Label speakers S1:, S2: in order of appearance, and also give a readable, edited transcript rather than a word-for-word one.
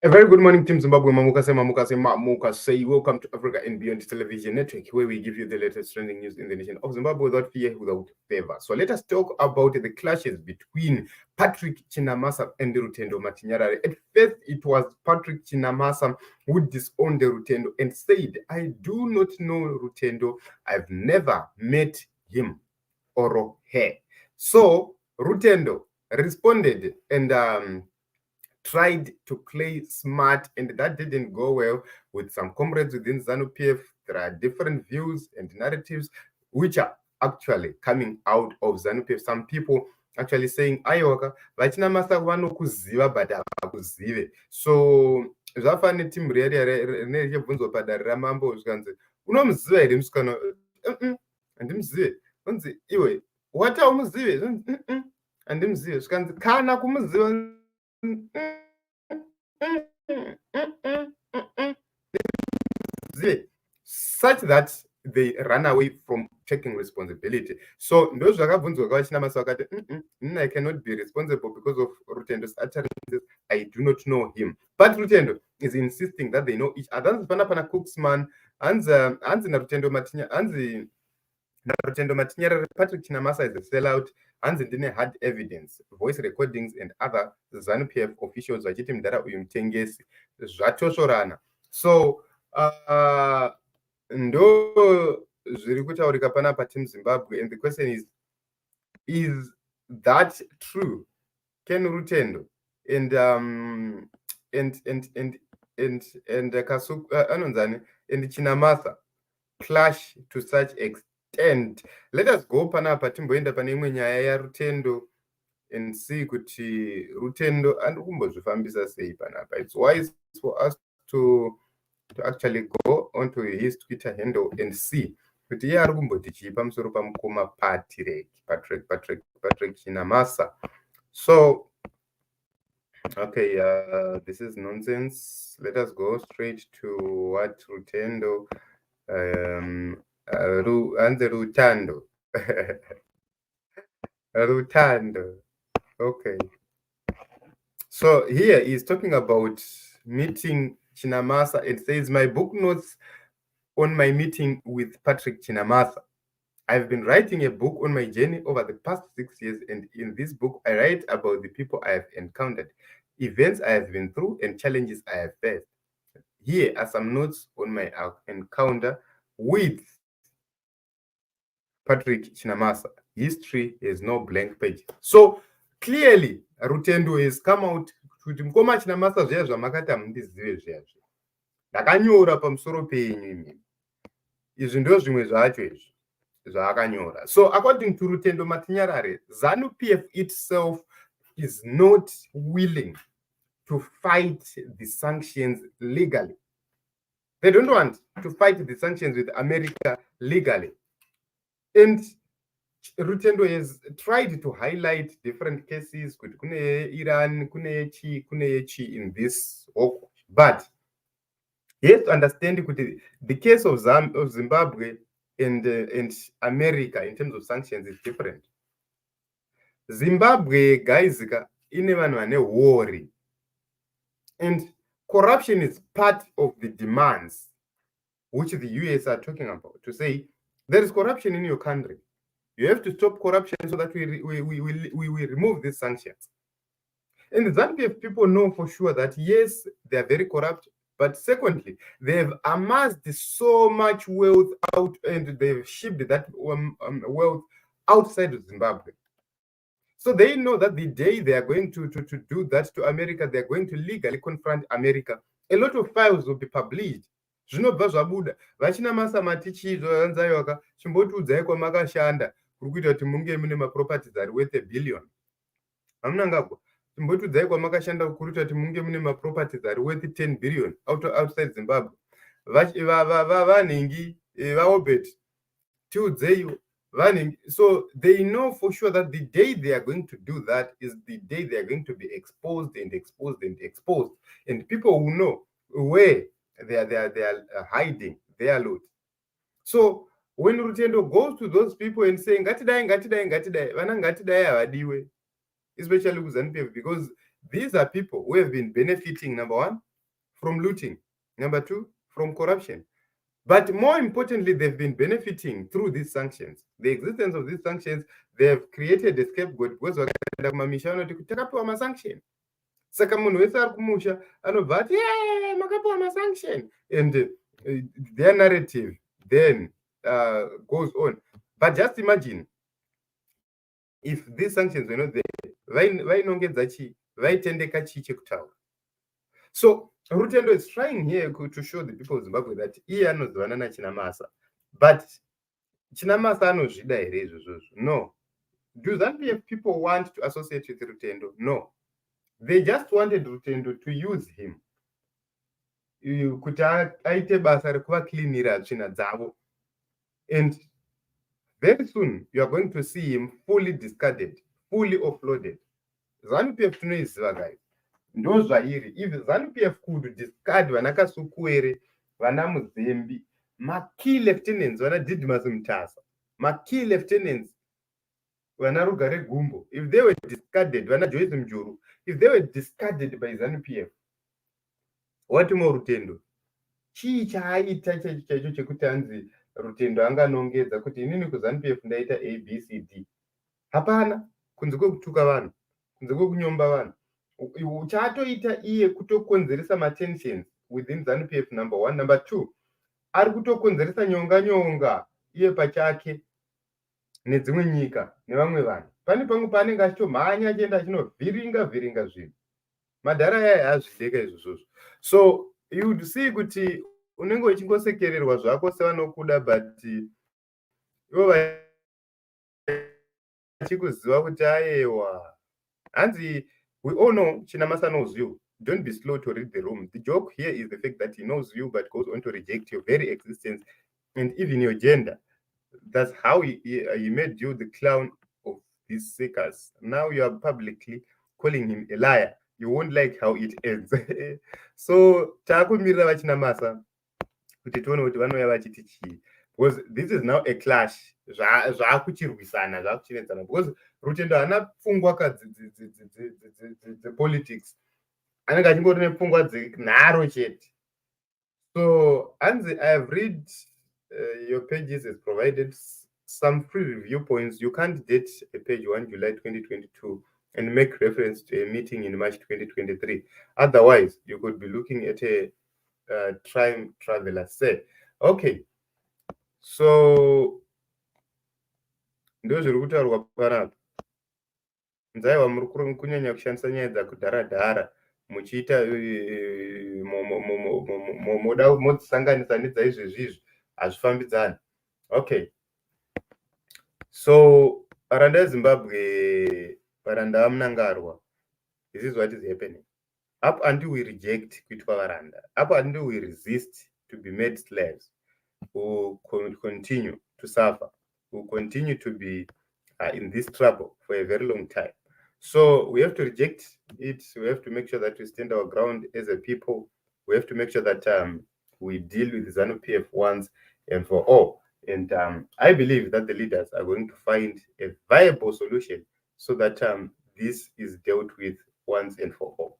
S1: A very good morning, Team Zimbabwe. Mamukase. Welcome to Africa and Beyond Television Network, where we give you the latest trending news in the nation of Zimbabwe without fear, without favor. So let us talk about the clashes between Patrick Chinamasa and the Rutendo Matinyarare. At first, it was Patrick Chinamasa who disowned the Rutendo and said, "I do not know Rutendo. I've never met him or her." So Rutendo responded and tried to play smart, and that didn't go well with some comrades within ZANU PF. There are different views and narratives which are actually coming out of ZANU PF. Some people actually saying, "Ayoka, vachinamasa vanokuziva but havakuzive." So zvafane timu rechibvunzwa padare ramambo zvikanzi, "Unomuziva here musikana?" "Handimuzive." Unzi, "Iwe wataumuzive?" "Handimuzive." Zvikanzi, "Kana kumuziva." Such that they run away from taking responsibility. So I cannot be responsible because of Rutendo's utterances. I do not know him. But Rutendo is insisting that they know each other. Pana Cooksman, Rutendo Matinyarare, Patrick Chinamasa is a sellout. Dine had evidence, voice recordings, and other ZANU PF officials vachiti mudhara uyu mutengesi Zvatosvorana. So ndo zviri kutaurika panapa Team Zimbabwe, and the question is that true? Can Rutendo and Anonzani and Chinamasa clash to such extent? Let us go panapa timboenda pane imwe nyaya yaRutendo and see kuti Rutendo and kumbozvifambisa sei panapa. It's wise for us to actually go onto his Twitter handle and see kuti iye ari kumboti chii pamusoro pamukoma Patrick Chinamasa. So okay, this is nonsense. Let us go straight to what Rutendo Rutando. Rutando. Okay. So here he's talking about meeting Chinamasa and says, "My book notes on my meeting with Patrick Chinamasa. I've been writing a book on my journey over the past 6 years, and in this book, I write about the people I have encountered, events I have been through, and challenges I have faced. Here are some notes on my encounter with Patrick Chinamasa. History is no blank page." So clearly, Rutendo has come out kuti mukoma Chinamasa zviya zvamakati hamundizive zviya zviya. Ndakanyora pamusoro penyu imi. Izvi ndo zvimwe zvacho izvi zvaakanyora. So according to Rutendo Matinyarare, ZANU PF itself is not willing to fight the sanctions legally. They don't want to fight the sanctions with America legally. And Rutendo has tried to highlight different cases, kune Iran, kune chi in this work. But you have to understand the case of Zimbabwe and America in terms of sanctions is different. Zimbabwe, guys, ine vanhu vane worry. And corruption is part of the demands which the US are talking about, to say there is corruption in your country. You have to stop corruption so that we remove these sanctions. And the ZANU people know for sure that yes, they are very corrupt, but secondly, they have amassed so much wealth out, and they've shipped that wealth outside of Zimbabwe. So they know that the day they are going to do that to America, they are going to legally confront America. A lot of files will be published. Zvinobva zvabuda vachinamasa matichizvo vanzayoka chimbotiudzai kwamakashanda kuri kuita kuti munge mune maproperties ari worth $1 billion. Hamuna ngagwa chimbotiudzai kwamakashanda kuri kuita kuti munge mune maproperties ari worth $10 billion outside Zimbabwe. Vanhingi vaobet tiudzeiwo vanhingi. So they know for sure that the day they are going to do that is the day they are going to be exposed and exposed and exposed, and people will know where they are hiding their loot. So when Rutendo goes to those people and saying ngatidai vana ngatidai havadiwe, especially kuZANU PF, because these are people who have been benefiting, number one, from looting. Number two, from corruption. But more importantly, they've been benefiting through these sanctions. The existence of these sanctions, they have created a scapegoat because vakaenda kumamisha vanoti takapiwa masanction. Saka munhu wese ari kumusha anobva ati makapiwa masanction, and their narrative then goes on. But just imagine if these sanctions were not there, vainongedza chii, vaitendeka chii chekutaura. So Rutendo is trying here to show the people of Zimbabwe that iye anozivana naChinamasa, but Chinamasa anozvida here izvozvo? No. Do ZANU PF people want to associate with Rutendo? No. They just wanted Rutendo to use him kuti aite basa rekuvaklinira tsvina dzavo, and very soon you are going to see him fully discarded, fully offloaded. ZANU PF tinoiziva, guys. Ndo zvairi. If ZANU PF could discard vana Kasukuere, vana Muzembi, makey lieutenants vana Didmas Mtasa, makey lieutenants vana Rugare Gumbo, if they were discarded, vana Joyce Mjuru, if they were discarded by ZANU PF, what more Rutendo? Chii chaaita chaicho chekuti anzi Rutendo anganongedza kuti inini kuZANU PF ndaita ABCD. Hapana, kunze kwekutuka vanhu, kunze kwekunyomba vanhu. Chaatoita iye kutokonzeresa matensions within ZANU PF, number one. Number two, ari kutokonzeresa nyonga iye pachake nedzimwe nyika nevamwe vanhu. Pane pamwe paanenge achitomhanya achienda achinovhiringa zvinhu. Madhara aya haazvideka izvozvo. So you would see kuti unenge uchingosekererwa zvako sevanokuda, but ivo vachikuziva kuti ayewa hanzi. We all know Chinamasa knows you. Don't be slow to read the room. The joke here is the fact that he knows you but goes on to reject your very existence and even your gender. That's how he made you the clown of these seekers. Now you are publicly calling him a liar. You won't like how it ends. So taakumirira vaChinamasa kuti tione kuti vanouya vachiti chii, because this is now a clash. Zvaakuchirwisana, zvaakuchinetsana, because Rutendo haana pfungwa dzepolitics, anenge achingori nepfungwa dzenharo chete. So hanzi I have read your pages has provided some free review points. You can't date a page 1 July 2022 and make reference to a meeting in March 2023. Otherwise, you could be looking at a time traveler. Say, okay, so ndo zviri kutaurwa panapa. Nzaiwa muri kunyanya kushandisa nyaya dzakudhara muchiita moda modzisanganisa nedzaizvezvizvi hazvifambidzani. Okay, so paranda yeZimbabwe, paranda vamunangarwa, this is what is happening. Up until we reject kuitwa varanda, up until we resist to be made slaves, we will continue to suffer, we will continue to be in this trouble for a very long time. So we have to reject it. We have to make sure that we stand our ground as a people. We have to make sure that we deal with ZANU PF once and for all. And I believe that the leaders are going to find a viable solution so that this is dealt with once and for all.